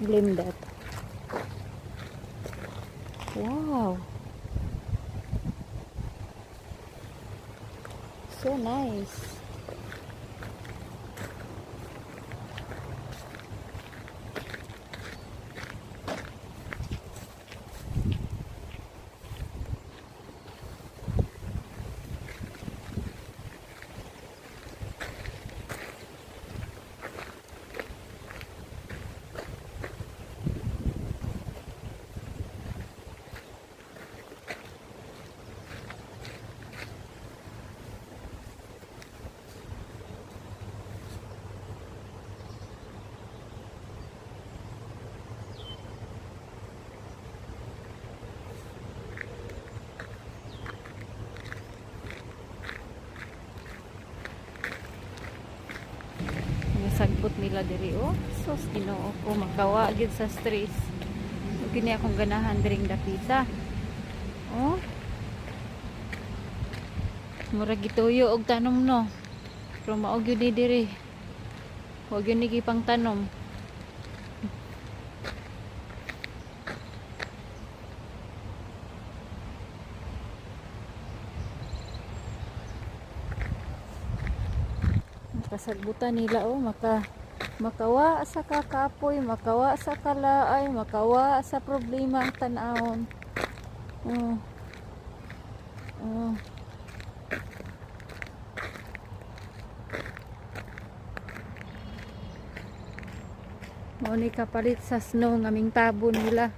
problem that. Wow. So nice. Sagbot nila diri oh. Sus Ginoo ko, makawa gid sa stress. Gini akong ganahan diring dapita. Oh. Murag gituyo og tanom no. Pero mao gyud ni diri. Wa gyud ni gipang tanom. Kasagbutan nila oh, makawa sa kakapoy, makawa sa kalaay, makawa sa problema ang tan-awon. Oh. Oh. Mao ni kapalit sa snow ngaming tabon nila.